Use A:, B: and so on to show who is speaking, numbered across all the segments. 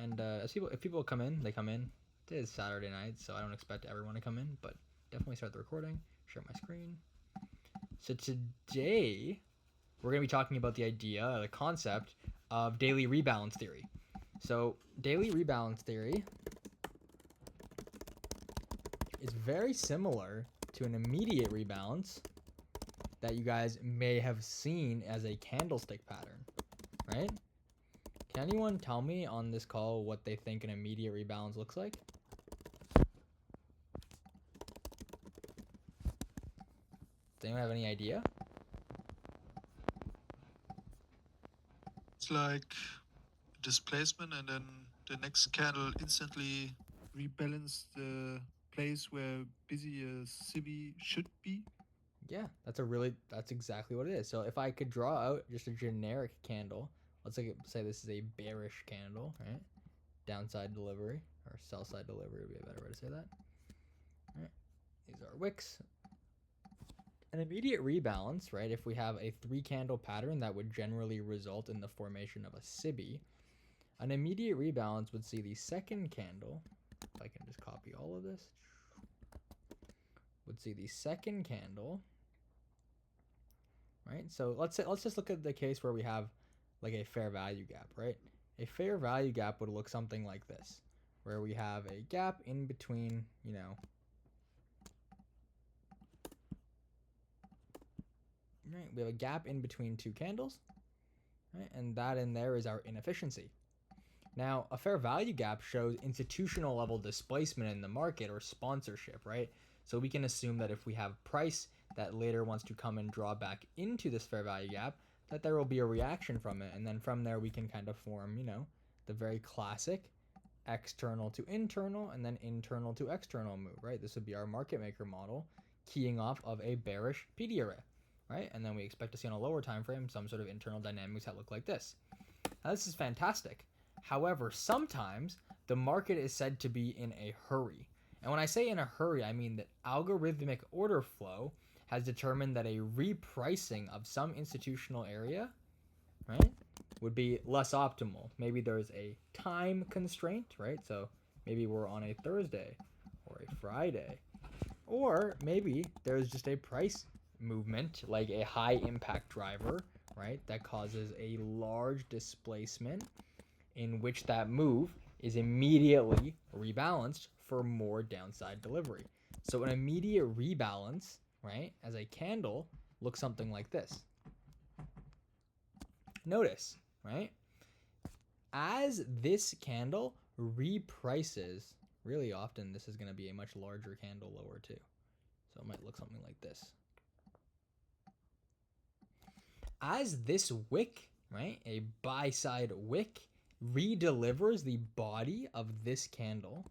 A: And if people come in, they come in. It is Saturday night, so I don't expect everyone to come in, but definitely start the recording. Share my screen. So today, we're going to be talking about the idea, the concept of daily rebalance theory. So daily rebalance theory is very similar to an immediate rebalance that you guys may have seen as a candlestick pattern, right? Can anyone tell me on this call what they think an immediate rebalance looks like? Does anyone have any idea?
B: It's like displacement, and then the next candle instantly rebalance the place where busy a civvy should be.
A: Yeah, that's exactly what it is. So if I could draw out just a generic candle, let's say this is a bearish candle, right? Downside delivery or sell side delivery would be a better way to say that. All right, these are wicks. An immediate rebalance, right? If we have a 3-candle pattern that would generally result in the formation of a SIBI, an immediate rebalance would see the second candle. If I can just copy all of this, would see the second candle. Right? So let's just look at the case where we have like a fair value gap, right? A fair value gap would look something like this, where we have a gap in between, right? We have a gap in between 2 candles, right? And that in there is our inefficiency. Now, a fair value gap shows institutional level displacement in the market or sponsorship, right? So we can assume that if we have price that later wants to come and draw back into this fair value gap, that there will be a reaction from it. And then from there, we can kind of form, the very classic external to internal and then internal to external move, right? This would be our market maker model keying off of a bearish PD array, right? And then we expect to see on a lower time frame some sort of internal dynamics that look like this. Now, this is fantastic. However, sometimes the market is said to be in a hurry. And when I say in a hurry, I mean that algorithmic order flow has determined that a repricing of some institutional area, right, would be less optimal. Maybe there's a time constraint, right? So maybe we're on a Thursday or a Friday. Or maybe there's just a price movement, like a high impact driver, right, that causes a large displacement in which that move is immediately rebalanced for more downside delivery. So an immediate rebalance, right, as a candle looks something like this. Notice, right, as this candle reprices, really often this is going to be a much larger candle lower too. So it might look something like this. As this wick, right, a buy side wick, redelivers the body of this candle,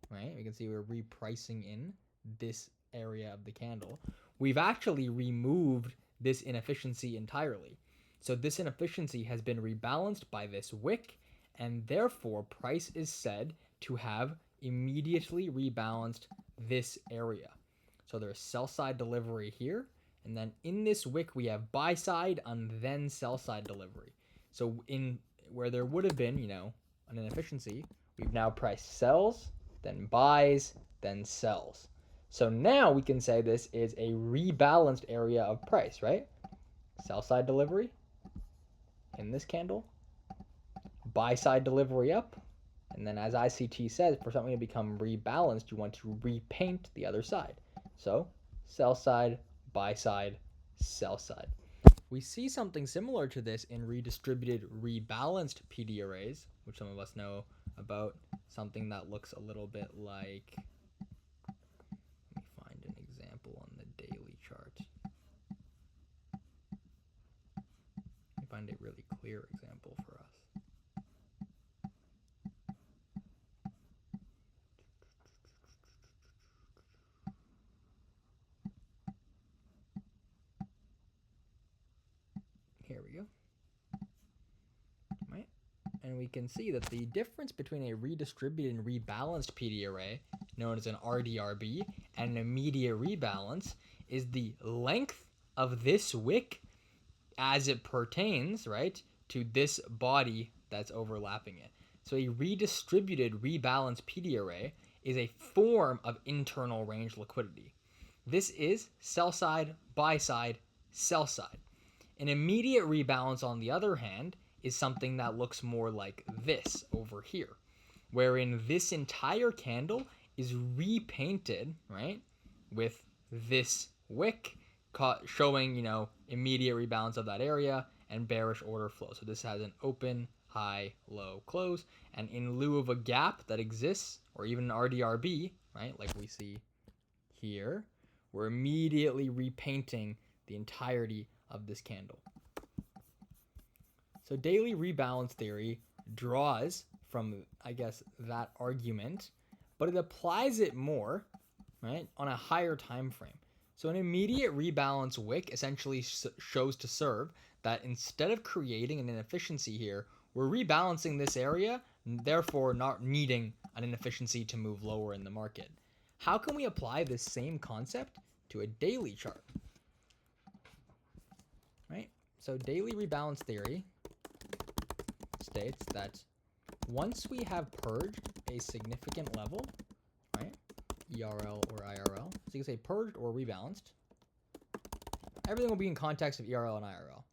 A: right? We can see we're repricing in this area of the candle. We've actually removed this inefficiency entirely. So this inefficiency has been rebalanced by this wick, and therefore price is said to have immediately rebalanced this area. So there's sell side delivery here, and then in this wick we have buy side and then sell side delivery. So in where there would have been, an inefficiency, we've now priced sells, then buys, then sells. So now we can say this is a rebalanced area of price, right? Sell side delivery in this candle, buy side delivery up, and then as ICT says, for something to become rebalanced, you want to repaint the other side. So sell side, buy side, sell side. We see something similar to this in redistributed rebalanced PD arrays, which some of us know about, something that looks a little bit like, let me find an example on the daily chart. Let me find a really clear example for us. Here we go. Right? And we can see that the difference between a redistributed and rebalanced PD array, known as an RDRB, and an immediate rebalance is the length of this wick as it pertains, right, to this body that's overlapping it. So a redistributed rebalance PD array is a form of internal range liquidity. This is sell side, buy side, sell side. An immediate rebalance, on the other hand, is something that looks more like this over here, wherein this entire candle is repainted, right, with this wick showing, immediate rebalance of that area and bearish order flow. So this has an open, high, low, close, and in lieu of a gap that exists, or even an RDRB, right, like we see here, we're immediately repainting the entirety of this candle. So daily rebalance theory draws from, I guess, that argument, but it applies it more, right, on a higher time frame. So an immediate rebalance wick essentially shows to serve that instead of creating an inefficiency here, we're rebalancing this area, therefore not needing an inefficiency to move lower in the market. How can we apply this same concept to a daily chart? Right? So daily rebalance theory states that once we have purged a significant level, right, ERL or IRL, so you can say purged or rebalanced, everything will be in context of ERL and IRL.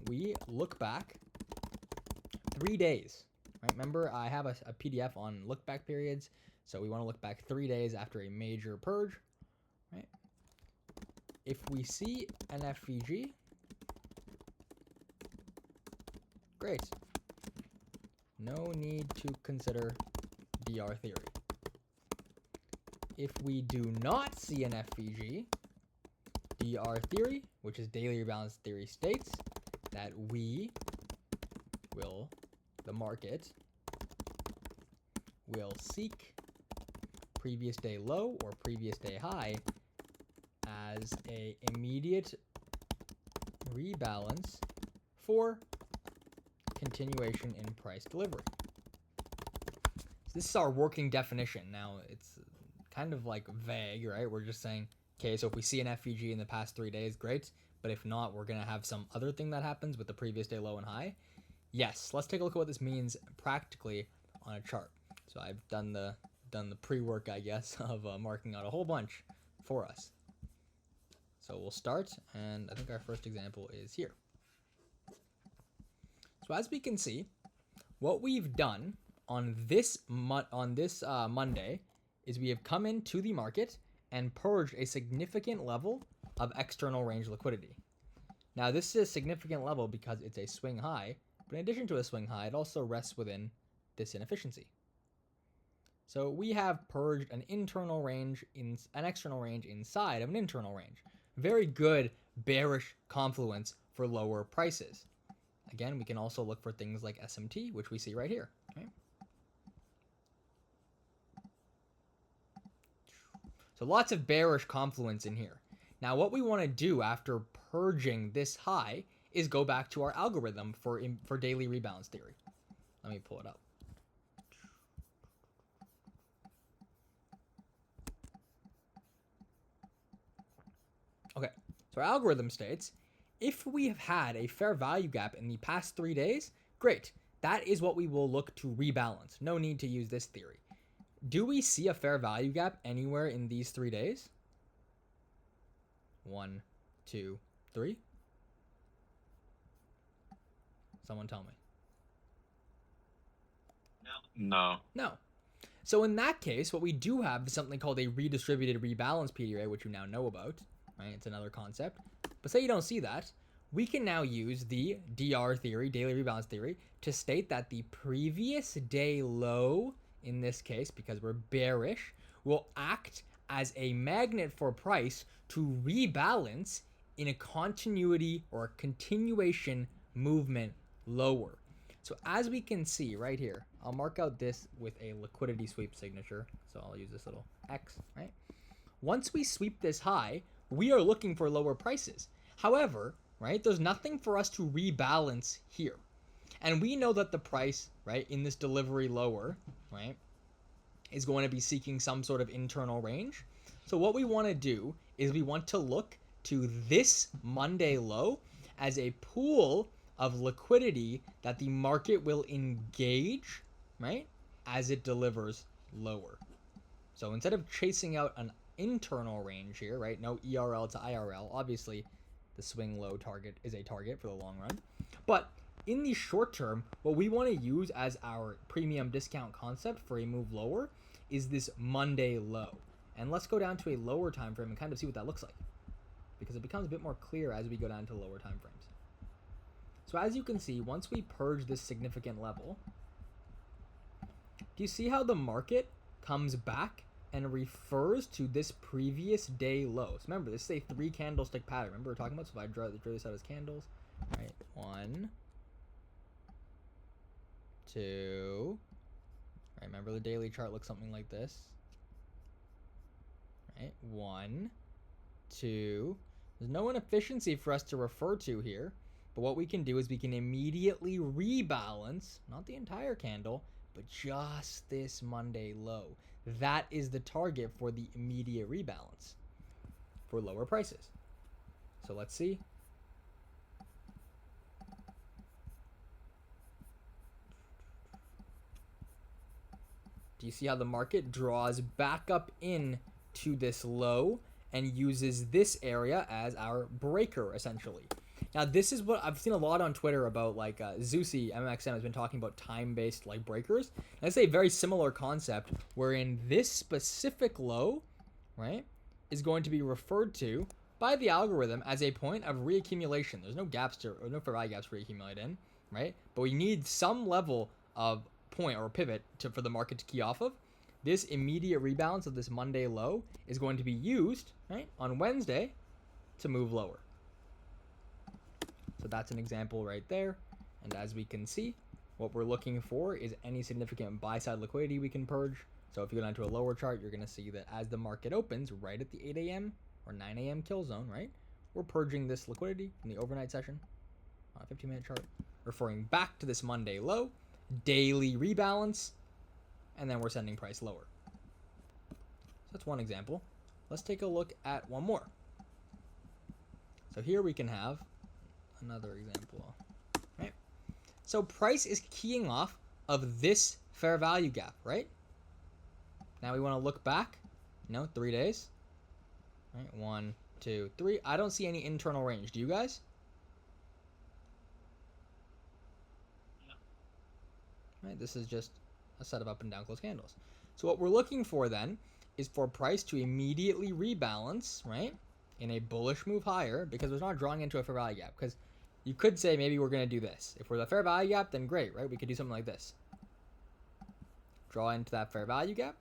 A: We look back 3 days, right? Remember, I have a PDF on look back periods, so we want to look back 3 days after a major purge, right? If we see an FVG, great. No need to consider DR theory. If we do not see an FVG, DR theory, which is daily rebalance theory, states that the market will seek previous day low or previous day high as a immediate rebalance for continuation in price delivery. So this is our working definition. Now, it's kind of like vague, right? We're just saying, okay, so if we see an FVG in the past 3 days, great. But if not, we're going to have some other thing that happens with the previous day low and high. Yes, let's take a look at what this means practically on a chart. So I've done the pre-work, I guess, of marking out a whole bunch for us. So we'll start, and I think our first example is here. So as we can see, what we've done on this Monday is we have come into the market and purged a significant level of external range liquidity. Now this is a significant level because it's a swing high, but in addition to a swing high, it also rests within this inefficiency. So we have purged an internal range an external range inside of an internal range. Very good bearish confluence for lower prices. Again, we can also look for things like SMT, which we see right here. Okay? So lots of bearish confluence in here. Now what we want to do after purging this high is go back to our algorithm for daily rebalance theory. Let me pull it up. Okay, so our algorithm states, if we have had a fair value gap in the past 3 days, great. That is what we will look to rebalance. No need to use this theory. Do we see a fair value gap anywhere in these 3 days? 1, 2, 3. Someone tell me.
B: No.
A: No. So in that case, what we do have is something called a redistributed rebalance PDA, which you now know about, right? It's another concept. But say you don't see that, we can now use the DR theory, daily rebalance theory, to state that the previous day low, in this case, because we're bearish, will act as a magnet for price to rebalance in a continuity or a continuation movement lower. So as we can see right here, I'll mark out this with a liquidity sweep signature. So I'll use this little X, right? Once we sweep this high, we are looking for lower prices. However, right, there's nothing for us to rebalance here. And we know that the price, right, in this delivery lower, right, is going to be seeking some sort of internal range. So what we want to do is we want to look to this Monday low as a pool of liquidity that the market will engage, right, as it delivers lower. So instead of chasing out an internal range here, right, no ERL to IRL, obviously the swing low target is a target for the long run. But in the short term, what we want to use as our premium discount concept for a move lower is this Monday low. And let's go down to a lower time frame and kind of see what that looks like, because it becomes a bit more clear as we go down to lower time frames. So as you can see, once we purge this significant level, do you see how the market comes back and refers to this previous day low? So remember, this is a 3 candlestick pattern. Remember we're talking about, so if I draw this out as candles, right? 1, 2, right? Remember the daily chart looks something like this, right? 1, 2. There's no inefficiency for us to refer to here, but what we can do is we can immediately rebalance, not the entire candle, but just this Monday low. That is the target for the immediate rebalance for lower prices. So let's see. Do you see how the market draws back up in to this low and uses this area as our breaker, essentially? Now, this is what I've seen a lot on Twitter about, like Zeusy MXM has been talking about time-based like breakers. And it's a very similar concept wherein this specific low, right, is going to be referred to by the algorithm as a point of reaccumulation. There's no gaps to, or no fair value gaps to reaccumulate in, right? But we need some level of point or pivot for the market to key off of. This immediate rebalance of this Monday low is going to be used, right, on Wednesday to move lower. So that's an example right there. And as we can see, what we're looking for is any significant buy side liquidity we can purge. So if you go down to a lower chart, you're going to see that as the market opens right at the 8 a.m. or 9 a.m. kill zone, right, we're purging this liquidity from the overnight session on a 15-minute chart, referring back to this Monday low, daily rebalance, and then we're sending price lower. So that's one example. Let's take a look at one more. So here we can have another example, right? So price is keying off of this fair value gap, right? Now we want to look back, 3 days, right? 1, 2, 3. I don't see any internal range. Do you guys? No. Right. This is just a set of up and down close candles. So what we're looking for then is for price to immediately rebalance, right, in a bullish move higher, because we're not drawing into a fair value gap. Because you could say maybe we're going to do this. If we're the fair value gap, then great, right? We could do something like this. Draw into that fair value gap,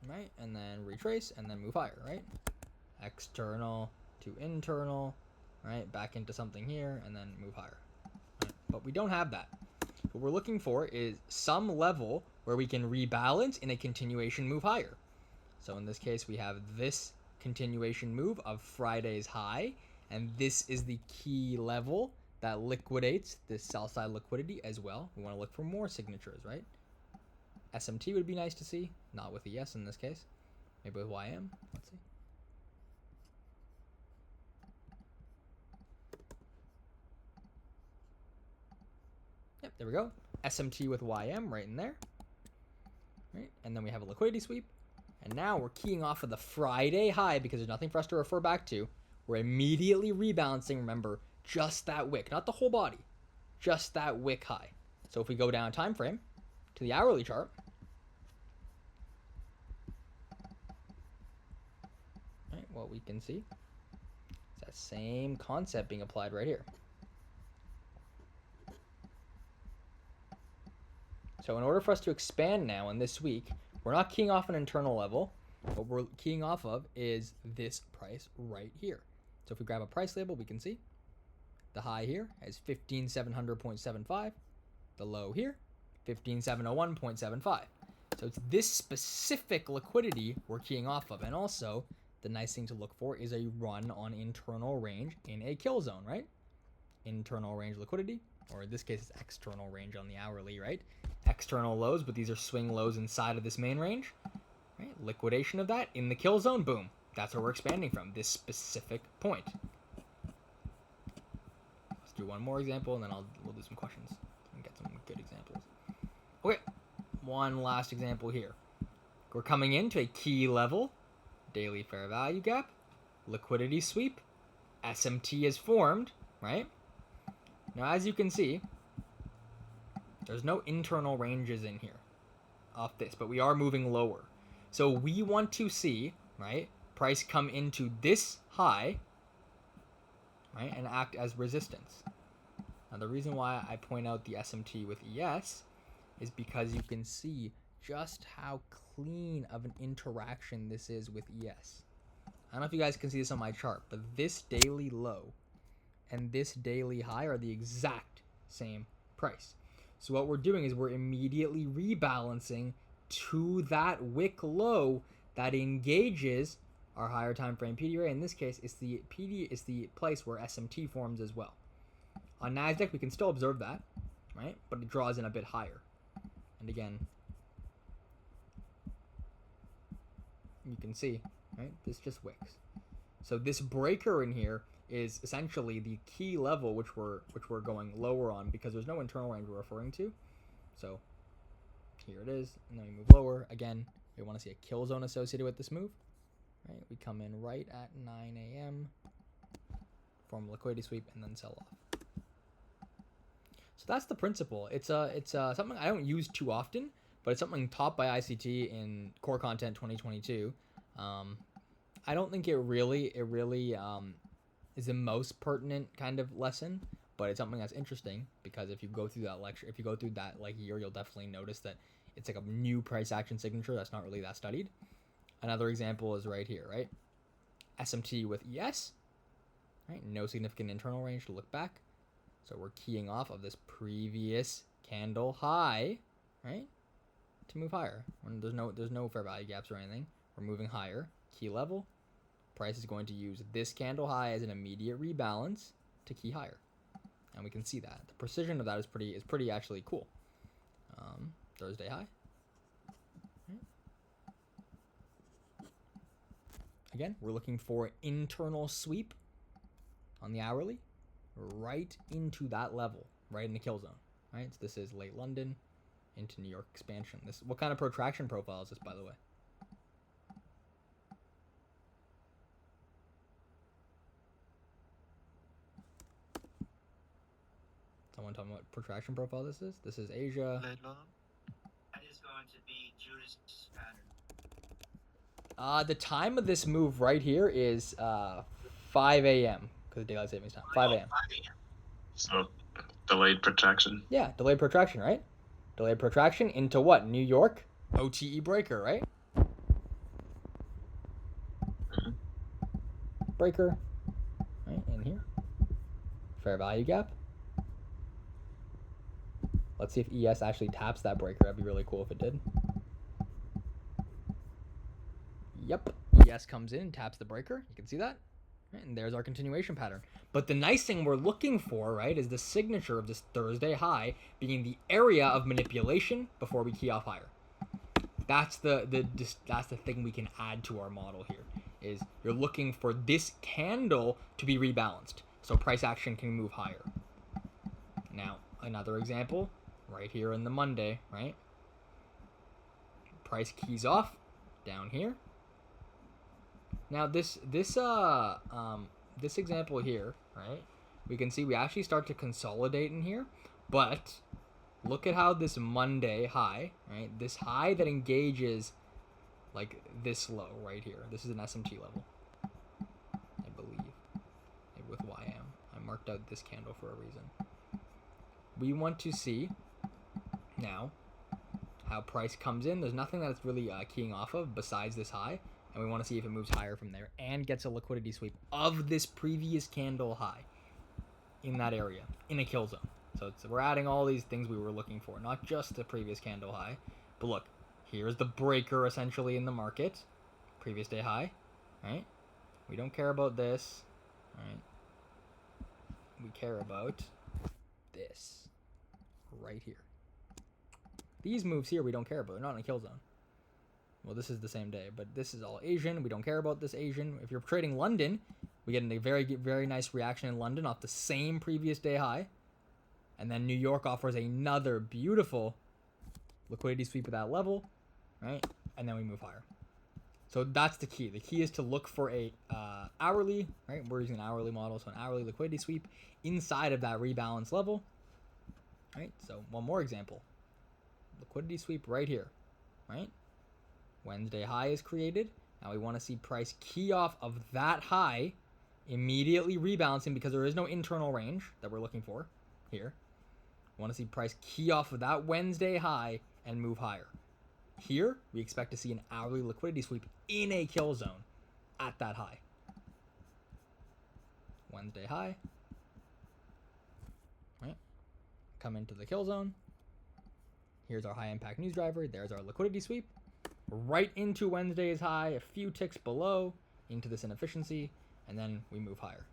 A: right? And then retrace and then move higher, right? External to internal, right? Back into something here and then move higher. Right? But we don't have that. What we're looking for is some level where we can rebalance in a continuation move higher. So in this case, we have this continuation move of Friday's high, and this is the key level that liquidates this sell side liquidity as well. We want to look for more signatures, right? SMT would be nice to see, not with a S in this case. Maybe with YM. Let's see. Yep, there we go. SMT with YM right in there. Right? And then we have a liquidity sweep. And now we're keying off of the Friday high because there's nothing for us to refer back to. We're immediately rebalancing, remember, just that wick, not the whole body, just that wick high. So if we go down time frame to the hourly chart, right, what we can see is that same concept being applied right here. So in order for us to expand now in this week, we're not keying off an internal level. What we're keying off of is this price right here. So if we grab a price label, we can see the high here is 15,700.75. The low here, 15,701.75. So it's this specific liquidity we're keying off of. And also, the nice thing to look for is a run on internal range in a kill zone, right? Internal range liquidity, or in this case, it's external range on the hourly, right? External lows, but these are swing lows inside of this main range, right? Liquidation of that in the kill zone, boom. That's where we're expanding from, this specific point. do one more example, and then we'll do some questions and get some good examples. Okay, one last example here. We're coming into a key level, daily fair value gap, liquidity sweep, SMT is formed, right? Now, as you can see, there's no internal ranges in here off this, but we are moving lower. So we want to see, right, price come into this high, right, and act as resistance. Now, the reason why I point out the SMT with ES is because you can see just how clean of an interaction this is with ES. I don't know if you guys can see this on my chart, but this daily low and this daily high are the exact same price. So what we're doing is we're immediately rebalancing to that wick low that engages our higher time frame PD array. In this case, it's the place where SMT forms as well. On NASDAQ, we can still observe that, right? But it draws in a bit higher. And again, you can see, right? This just wicks. So this breaker in here is essentially the key level which we're going lower on because there's no internal range we're referring to. So here it is, and then we move lower. Again, we want to see a kill zone associated with this move. Right? We come in right at 9 a.m., form a liquidity sweep, and then sell off. So that's the principle. It's something I don't use too often, but it's something taught by ICT in Core Content 2022. I don't think it really is the most pertinent kind of lesson, but it's something that's interesting because if you go through that lecture, if you go through that like year, you'll definitely notice that it's like a new price action signature that's not really that studied. Another example is right here, right? SMT with ES, right? No significant internal range to look back. So we're keying off of this previous candle high, right? To move higher. When there's no fair value gaps or anything. We're moving higher. Key level. Price is going to use this candle high as an immediate rebalance to key higher. And we can see that. The precision of that is pretty actually cool. Thursday high. Right. Again, we're looking for internal sweep on the hourly right into that level, right in the kill zone. Right? So this is late London into New York expansion. What kind of protraction profile is this, by the way? Someone tell me what protraction profile this is? This is Asia.
B: Late London.
C: That is going to be Judas pattern.
A: The time of this move right here is 5 a.m. because of daylight savings time. 5 a.m.
D: So delayed protraction.
A: Yeah, delayed protraction, right? Delayed protraction into what? New York OTE breaker, right?
D: Mm-hmm.
A: Breaker, right in here. Fair value gap. Let's see if ES actually taps that breaker. That'd be really cool if it did. Yep, ES comes in and taps the breaker. You can see that. Right, and there's our continuation pattern. But the nice thing we're looking for, right, is the signature of this Thursday high being the area of manipulation before we key off higher. That's the thing we can add to our model here. Is you're looking for this candle to be rebalanced, so price action can move higher. Now, another example, right here in the Monday, right? Price keys off down here. Now this example here, right? We can see we actually start to consolidate in here, but look at how this Monday high, right? This high that engages like this low right here. This is an SMT level, I believe, with YM. I marked out this candle for a reason. We want to see now how price comes in. There's nothing that's really keying off of besides this high. And we want to see if it moves higher from there and gets a liquidity sweep of this previous candle high in that area, in a kill zone. So we're adding all these things we were looking for, not just the previous candle high. But look, here's the breaker essentially in the market. Previous day high, right? We don't care about this, right? We care about this right here. These moves here we don't care about. They're not in a kill zone. Well, this is the same day, but this is all Asian. We don't care about this Asian. If you're trading London, We get a very nice reaction in London off the same previous day high. And then New York offers another beautiful liquidity sweep at that level, right? And then we move higher. So that's the key. The key is to look for a hourly, right? We're using an hourly model, so an hourly liquidity sweep inside of that rebalance level, right? So one more example. Liquidity sweep right here, right? Wednesday high is created. Now we want to see price key off of that high, immediately rebalancing because there is no internal range that we're looking for here. We want to see price key off of that Wednesday high and move higher. Here, we expect to see an hourly liquidity sweep in a kill zone at that high. Wednesday high. Right? Come into the kill zone. Here's our high impact news driver. There's our liquidity sweep. Right into Wednesday's high, a few ticks below, into this inefficiency, and then we move higher.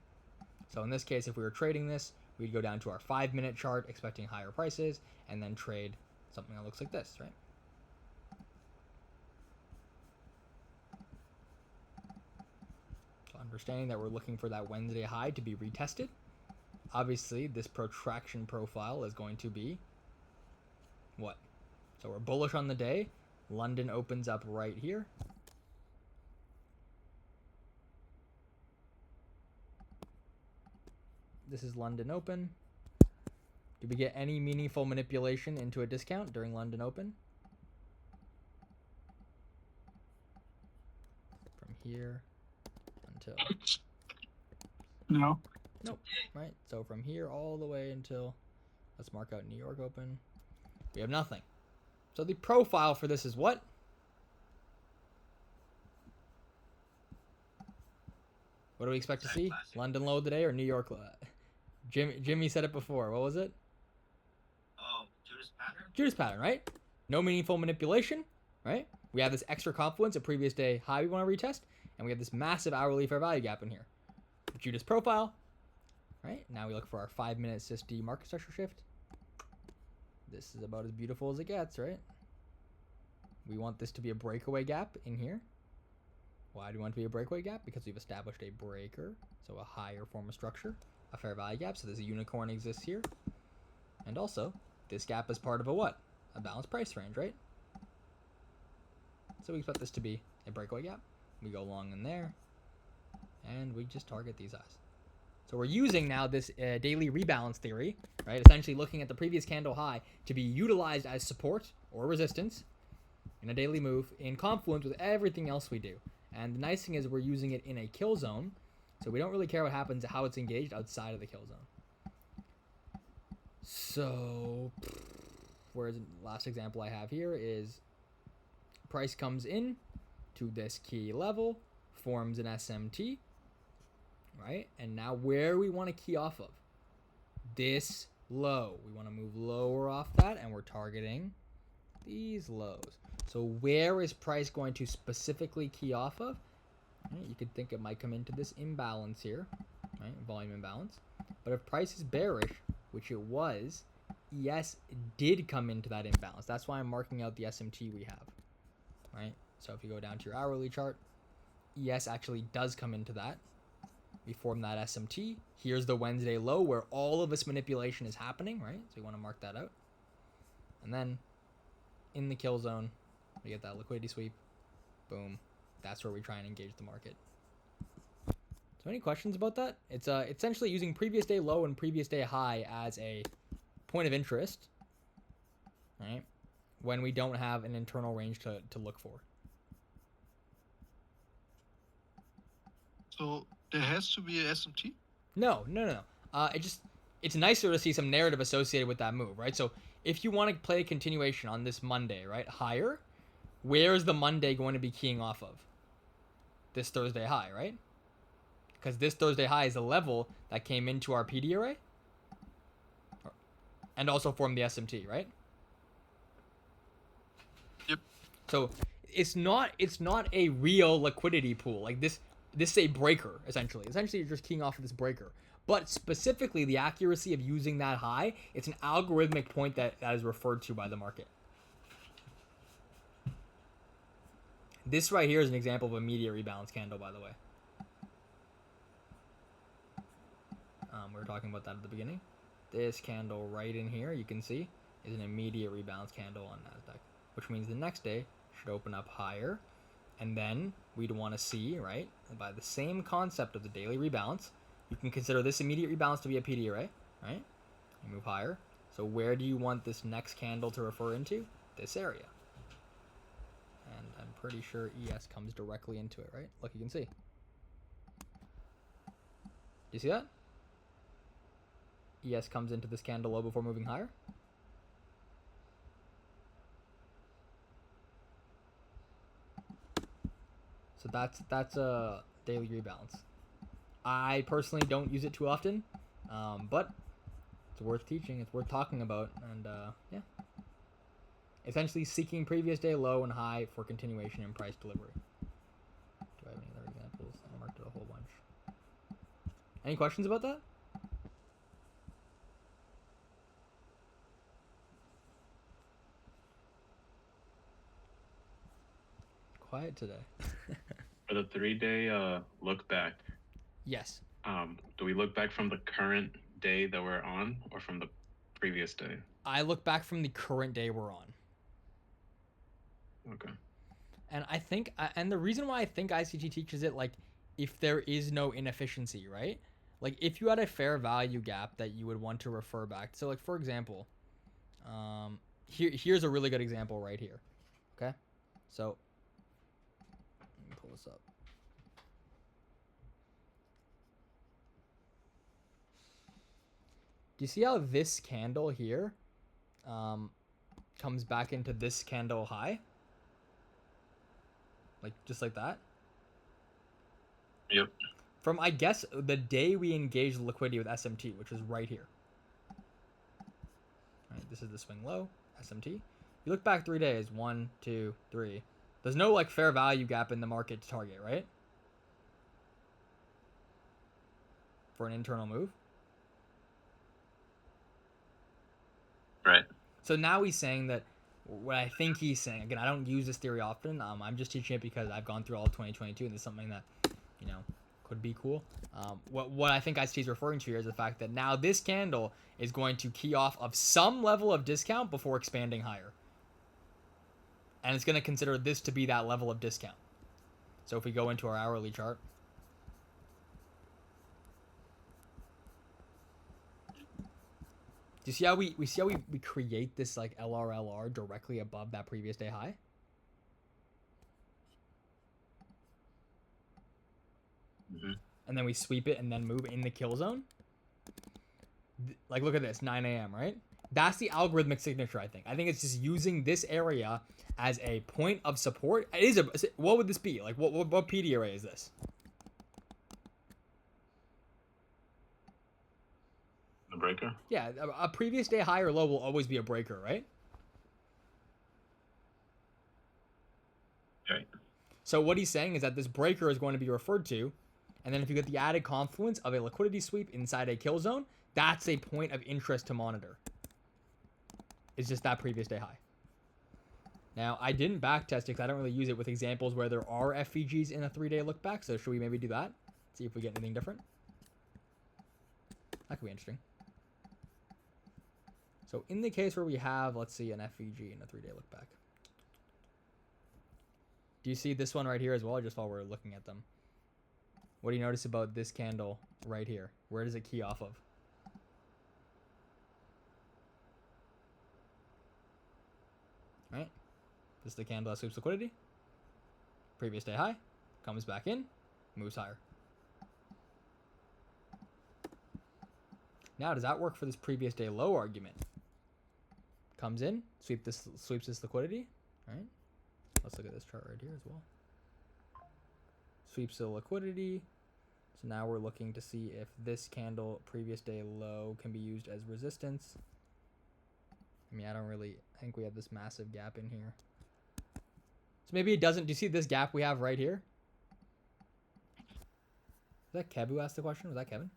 A: So in this case, if we were trading this, we'd go down to our 5-minute chart, expecting higher prices, and then trade something that looks like this, right? So understanding that we're looking for that Wednesday high to be retested. Obviously, this protraction profile is going to be what? So we're bullish on the day. London opens up right here. This is London Open. Did we get any meaningful manipulation into a discount during London Open? From here until...
B: No.
A: Nope. Right? So from here all the way until... Let's mark out New York Open. We have nothing. So the profile for this is what? What do we expect to see?
C: Classic.
A: London low today or New York low? Jimmy said it before. What was it?
C: Oh, Judas pattern?
A: Judas pattern, right? No meaningful manipulation, right? We have this extra confluence, a previous day high we want to retest, and we have this massive hourly fair value gap in here. Judas profile, right? Now we look for our 5-minute SysD market structure shift. This is about as beautiful as it gets, right? We want this to be a breakaway gap in here. Why do we want it to be a breakaway gap? Because we've established a breaker, so a higher form of structure, a fair value gap, so there's a unicorn exists here. And also, this gap is part of a what? A balanced price range, right? So we expect this to be a breakaway gap. We go long in there, and we just target these eyes. So we're using now this daily rebalance theory, right? Essentially looking at the previous candle high to be utilized as support or resistance in a daily move in confluence with everything else we do. And the nice thing is we're using it in a kill zone, so we don't really care what happens, how it's engaged outside of the kill zone. So, whereas the last example I have here is price comes in to this key level, forms an SMT, right? And now where we want to key off of? This low. We want to move lower off that, and we're targeting these lows. So where is price going to specifically key off of? Right, you could think it might come into this imbalance here, right? Volume imbalance. But if price is bearish, which it was, ES did come into that imbalance. That's why I'm marking out the SMT we have, right? So if you go down to your hourly chart, ES actually does come into that. We form that SMT. Here's the Wednesday low where all of this manipulation is happening, right? So we want to mark that out. And then in the kill zone, we get that liquidity sweep. Boom. That's where we try and engage the market. So any questions about that? It's essentially using previous day low and previous day high as a point of interest, right? When we don't have an internal range to look for.
B: So there has to be a SMT?
A: No. It's nicer to see some narrative associated with that move, right? So if you want to play a continuation on this Monday, right, higher, where is the Monday going to be keying off of? This Thursday high, right? Because this Thursday high is a level that came into our PD array and also formed the SMT, right?
B: Yep.
A: So it's not a real liquidity pool. Like this is a breaker, essentially. Essentially, you're just keying off of this breaker. But specifically, the accuracy of using that high, it's an algorithmic point that is referred to by the market. This right here is an example of a immediate rebalance candle, by the way. We were talking about that at the beginning. This candle right in here, you can see, is an immediate rebalance candle on NASDAQ, which means the next day should open up higher. And then we'd want to see, right, by the same concept of the daily rebalance, you can consider this immediate rebalance to be a PD array, right? You move higher. So where do you want this next candle to refer into? This area. And I'm pretty sure ES comes directly into it, right? Look, you can see. Do you see that? ES comes into this candle low before moving higher. So that's a daily rebalance. I personally don't use it too often, but it's worth teaching. It's worth talking about, and yeah. Essentially seeking previous day low and high for continuation in price delivery. Do I have any other examples? I marked it a whole bunch. Any questions about that? Quiet today.
D: For the 3-day look back,
A: Yes.
D: do we look back from the current day that we're on or from the previous day?
A: I look back from the current day we're on.
D: Okay.
A: And I think, and the reason why I think ICT teaches it, like, if there is no inefficiency, right? Like, if you had a fair value gap that you would want to refer back. So, like, for example, here's a really good example right here. Okay? So, let me pull this up. Do you see how this candle here comes back into this candle high? Like, just like that?
D: Yep.
A: From, I guess, the day we engaged liquidity with SMT, which is right here. Right, this is the swing low, SMT. You look back 3 days, 1, 2, 3. There's no, like, fair value gap in the market to target, right? For an internal move.
D: Right.
A: So now he's saying that, what I think he's saying, again, I don't use this theory often. I'm just teaching it because I've gone through all of 2022, and it's something that, you know, could be cool. What I think ICT is referring to here is the fact that now this candle is going to key off of some level of discount before expanding higher. And it's going to consider this to be that level of discount. So if we go into our hourly chart, do you see how we create this like LRLR directly above that previous day high?
D: Mm-hmm.
A: And then we sweep it and then move in the kill zone. Like, look at this, 9 a.m., right? That's the algorithmic signature, I think. I think it's just using this area as a point of support. It is a, what would this be? Like, what PD array is this?
D: The breaker?
A: Yeah, a previous day high or low will always be a breaker, right?
D: Right.
A: So what he's saying is that this breaker is going to be referred to, and then if you get the added confluence of a liquidity sweep inside a kill zone, that's a point of interest to monitor. It's just that previous day high. Now, I didn't backtest it because I don't really use it with examples where there are FVGs in a 3-day look back, so should we maybe do that? See if we get anything different? That could be interesting. So in the case where we have, let's see, an FVG in a 3-day look back. Do you see this one right here as well, just while we're looking at them? What do you notice about this candle right here? Where does it key off of? Right? This is the candle that sweeps liquidity. Previous day high. Comes back in. Moves higher. Now, does that work for this previous day low argument? Comes in, sweeps this liquidity. Right? Let's look at this chart right here as well. Sweeps the liquidity. So now we're looking to see if this candle previous day low can be used as resistance. I mean, I think we have this massive gap in here. So maybe it doesn't. Do you see this gap we have right here? Is that Kev who asked the question? Was that Kevin?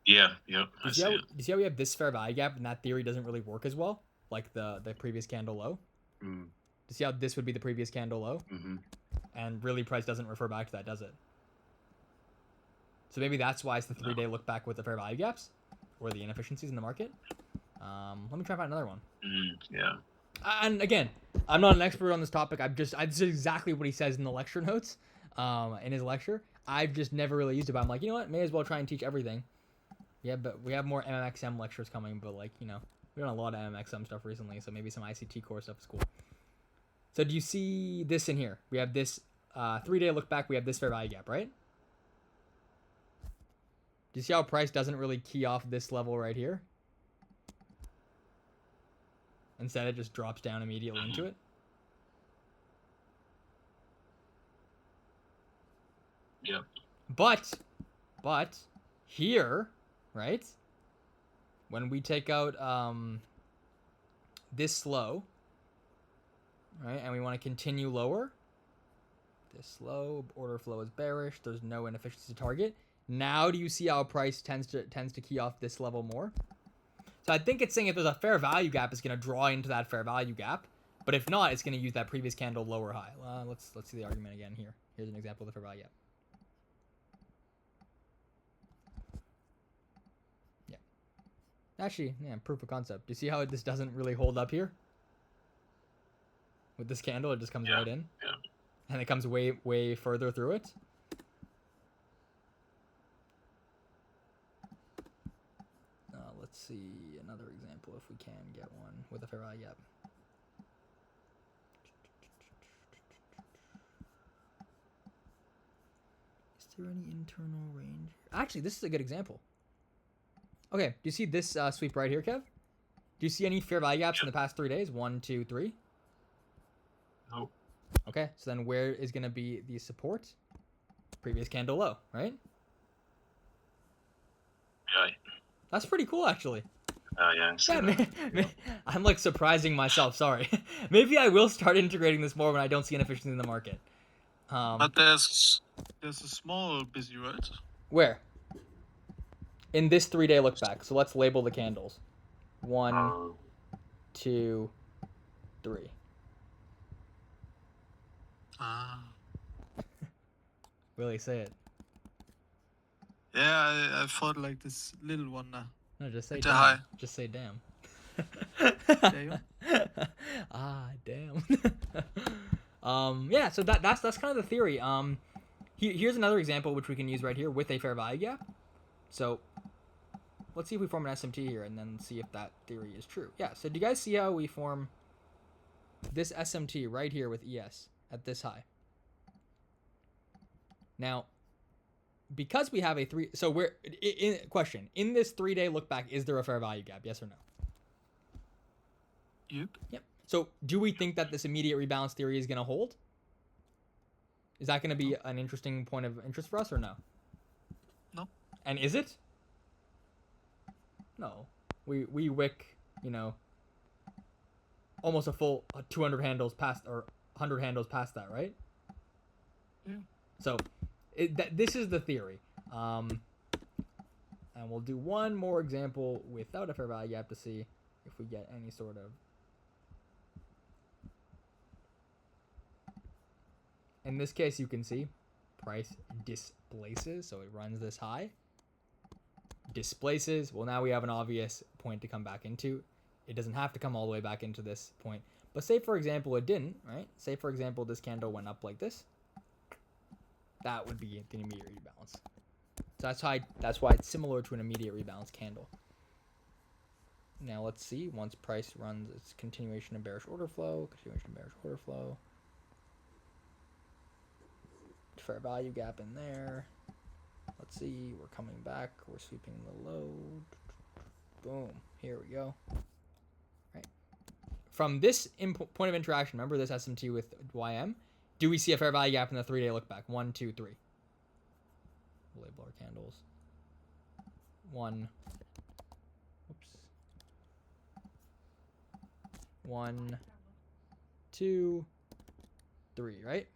D: Yeah, yep.
A: Do you see how we have this fair value gap and that theory doesn't really work as well? Like the previous candle low?
D: Mm.
A: Do you see how this would be the previous candle low?
D: Mm-hmm.
A: And really price doesn't refer back to that, does it? So maybe that's why it's the 3-day look back with the fair value gaps or the inefficiencies in the market. Let me try and find another one.
D: Yeah.
A: And again, I'm not an expert on this topic. This is exactly what he says in the lecture notes, in his lecture. I've just never really used it, but I'm like, you know what? May as well try and teach everything. Yeah, but we have more MMXM lectures coming, but like, you know, we've done a lot of MMXM stuff recently, so maybe some ICT core stuff is cool. So do you see this in here? We have this 3-day look back. We have this fair value gap, right? Do you see how price doesn't really key off this level right here? Instead, it just drops down immediately into it.
D: Yep.
A: But here, right? When we take out this low, right, and we want to continue lower, this low order flow is bearish. There's no inefficiency target. Now, do you see how price tends to key off this level more? So I think it's saying if there's a fair value gap, it's going to draw into that fair value gap. But if not, it's going to use that previous candle lower high. Let's see the argument again here. Here's an example of the fair value gap. Yeah. Actually, yeah, proof of concept. Do you see how this doesn't really hold up here? With this candle, it just comes right in.
D: Yeah.
A: And it comes way further through it. Let's see another example if we can get one with a fair value gap. Is there any internal range? Actually, this is a good example. Okay, do you see this sweep right here, Kev? Do you see any fair value gaps in the past 3 days? 1, 2, 3?
D: Nope.
A: Okay, so then where is going to be the support? Previous candle low, right?
D: Yeah.
A: That's pretty cool, actually.
D: Yeah.
A: I'm like surprising myself. Sorry. Maybe I will start integrating this more when I don't see inefficiency in the market.
B: But there's a small busy, right?
A: Where? In this 3-day look back. So let's label the candles. 1, 2, 3.
B: Ah.
A: Willie, say it.
B: Yeah, I thought like this little one now.
A: No, just say
B: It's a
A: damn.
B: high.
A: Just say damn.
B: Damn.
A: Damn. Yeah, so that's kind of the theory. Here's another example which we can use right here with a fair value gap. So let's see if we form an SMT here and then see if that theory is true. Yeah, so do you guys see how we form this SMT right here with ES at this high? Now, because we have a question, in this 3-day look back, is there a fair value gap? Yes or no? Yep. So do we think that this immediate rebalance theory is going to hold? Is that going to be an interesting point of interest for us or no?
B: No.
A: And is it? No. We wick, almost a full 200 handles past, or 100 handles past that, right?
B: Yeah.
A: So this is the theory. And we'll do one more example without a fair value gap to see if we get any sort of... In this case, you can see price displaces, so it runs this high. Displaces. Well, now we have an obvious point to come back into. It doesn't have to come all the way back into this point. But say, for example, it didn't, right? Say, for example, this candle went up like this. That would be the immediate rebalance. So that's why it's similar to an immediate rebalance candle. Now let's see. Once price runs its continuation of bearish order flow, fair value gap in there. Let's see. We're coming back. We're sweeping the low. Boom. Here we go. Right. From this point of interaction, remember this SMT with YM? Do we see a fair value gap in the 3-day look back? 1, 2, 3. We'll label our candles. 1. Oops. 1, 2, 3, right?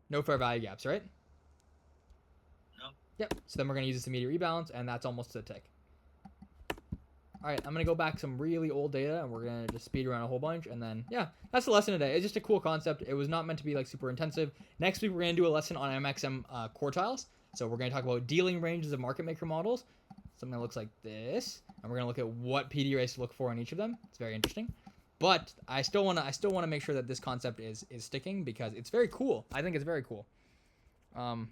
A: No fair value gaps, right?
C: No.
A: Yep. So then we're going to use this immediate rebalance, and that's almost a tick. All right, I'm going to go back some really old data, and we're going to just speed around a whole bunch, and then, yeah, that's the lesson today. It's just a cool concept. It was not meant to be, like, super intensive. Next week, we're going to do a lesson on MXM quartiles. So we're going to talk about dealing ranges of market maker models, something that looks like this, and we're going to look at what PD arrays to look for in each of them. It's very interesting. But I still want to make sure that this concept is sticking because it's very cool. I think it's very cool. Okay.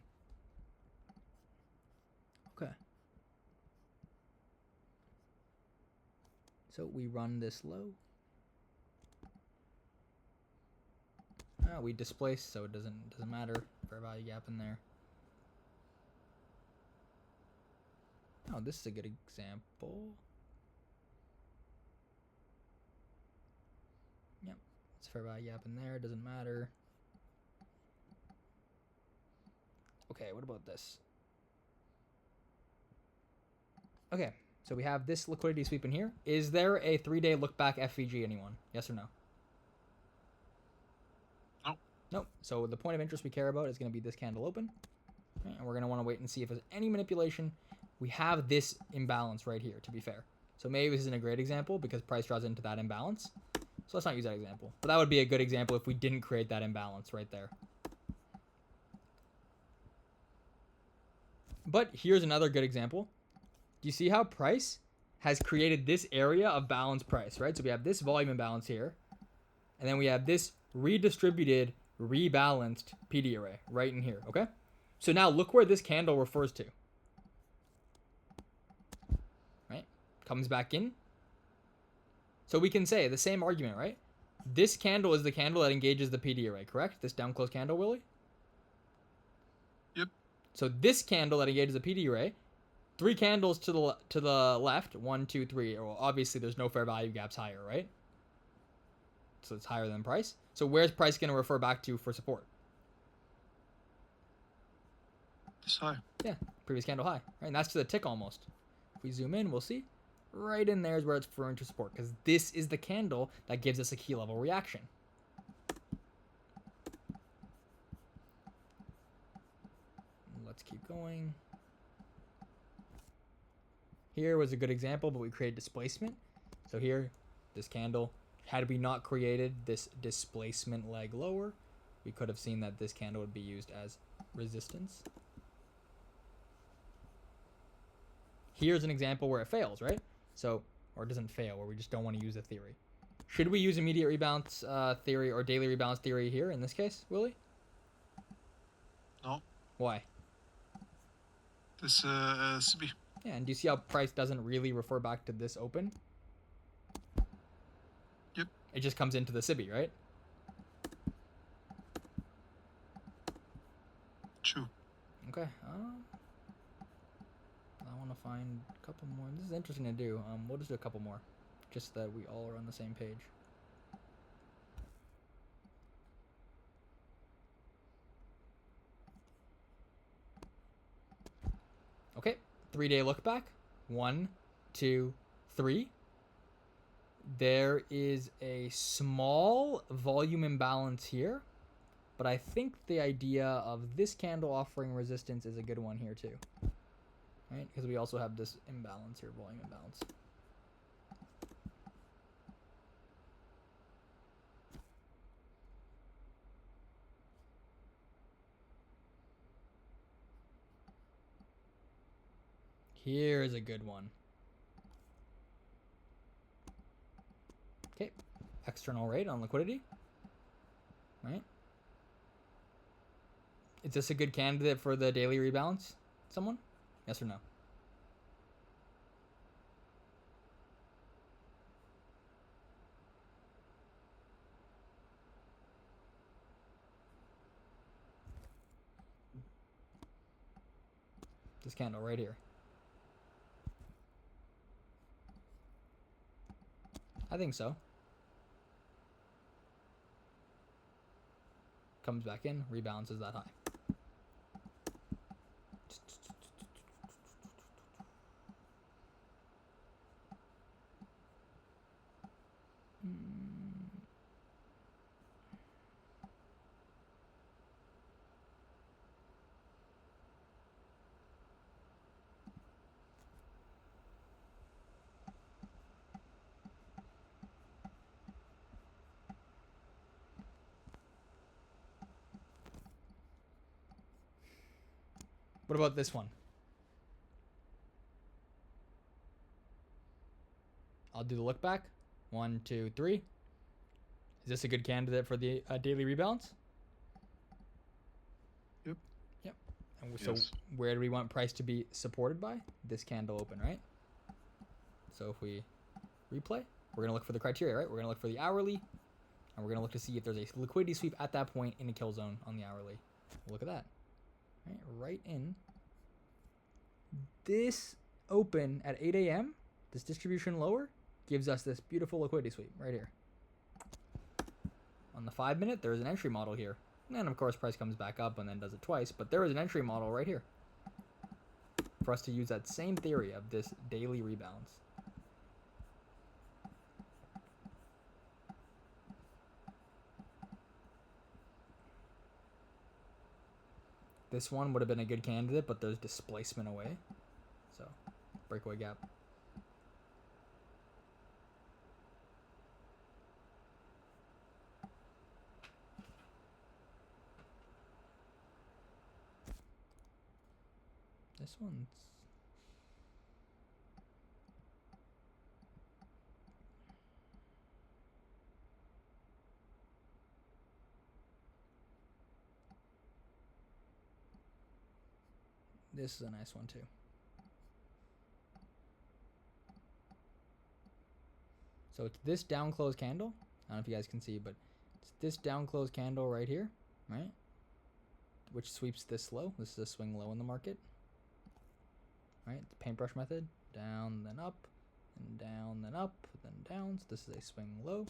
A: So we run this low. We displace, so it doesn't matter. Fair value gap in there. Oh, this is a good example. Yep, it's fair value gap in there. It doesn't matter. Okay, what about this? Okay, so we have this liquidity sweep in here. Is there a 3-day look back FVG, anyone? Yes or no?
B: No.
A: Nope. So the point of interest we care about is going to be this candle open. Okay, and we're going to want to wait and see if there's any manipulation. We have this imbalance right here, to be fair. So maybe this isn't a great example because price draws into that imbalance. So let's not use that example. But that would be a good example if we didn't create that imbalance right there. But here's another good example. Do you see how price has created this area of balanced price, right? So we have this volume imbalance here. And then we have this redistributed, rebalanced PD array right in here, okay? So now look where this candle refers to. Right? Comes back in. So we can say the same argument, right? This candle is the candle that engages the PD array, correct? This down close candle, Willie?
B: Yep.
A: So this candle that engages the PD array, 3 candles to the left, 1, 2, 3. Well, obviously there's no fair value gaps higher, right? So it's higher than price. So where's price going to refer back to for support?
B: This high.
A: Yeah, previous candle high, right? And that's to the tick almost. If we zoom in, we'll see. Right in there is where it's referring to support because this is the candle that gives us a key level reaction. Let's keep going. Here was a good example, but we created displacement. So here, this candle, had we not created this displacement leg lower, we could have seen that this candle would be used as resistance. Here's an example where it fails, right? So, or it doesn't fail, where we just don't want to use the theory. Should we use immediate rebalance theory or daily rebalance theory here in this case, Willie?
B: No.
A: Why?
B: This CB.
A: Yeah, and do you see how price doesn't really refer back to this open?
B: Yep.
A: It just comes into the CB, right?
B: True.
A: Okay. I want to find a couple more. This is interesting to do. We'll just do a couple more, just so that we all are on the same page. Okay, 3-day look back. 1, 2, 3. There is a small volume imbalance here, but I think the idea of this candle offering resistance is a good one here too. Right? Because we also have this imbalance here, volume imbalance. Here's a good one. Okay, external rate on liquidity. Right? Is this a good candidate for the daily rebalance? Someone? Yes or no? This candle right here. I think so. Comes back in, rebalances that high. What about this one? I'll do the look back. 1, 2, 3. Is this a good candidate for the daily rebalance?
B: Yep.
A: Yep. And so
D: Yes.
A: where do we want price to be supported by? This candle open, right? So if we replay, we're going to look for the criteria, right? We're going to look for the hourly, and we're going to look to see if there's a liquidity sweep at that point in a kill zone on the hourly. Look at that. Right in. This open at 8 a.m., this distribution lower, gives us this beautiful liquidity sweep right here. On the 5 minute, there's an entry model here. And then, of course, price comes back up and then does it twice. But there is an entry model right here for us to use that same theory of this daily rebalance. This one would have been a good candidate, but there's displacement away. So, breakaway gap. This one's... This is a nice one too. So it's this down close candle. I don't know if you guys can see, but it's this down close candle right here, right? Which sweeps this low. This is a swing low in the market. Right? The paintbrush method. Down, then up, then down, then up, then down. So this is a swing low.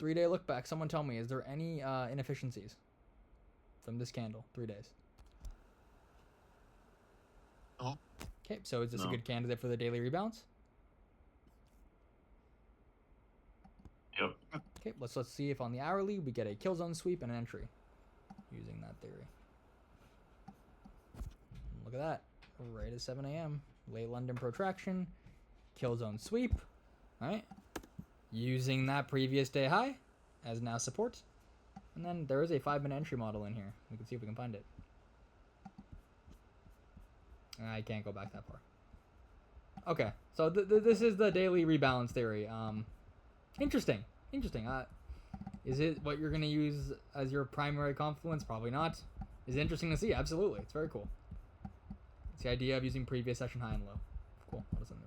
A: 3-day look back. Someone tell me, is there any inefficiencies from this candle? 3 days.
B: No.
A: Okay, so is this a
D: No.
A: good candidate for the daily rebalance?
D: Yep.
A: Okay, let's see if on the hourly we get a kill zone sweep and an entry using that theory. Look at that. Right at 7 a.m. Late London protraction. Kill zone sweep. Alright. Using that previous day high as now support. And then there is a 5-minute entry model in here. We can see if we can find it. I can't go back that far. Okay, so this is the daily rebalance theory. Interesting. Is it what you're going to use as your primary confluence? Probably not. Is it interesting to see? Absolutely. It's very cool. It's the idea of using previous session high and low. Cool. What is in there?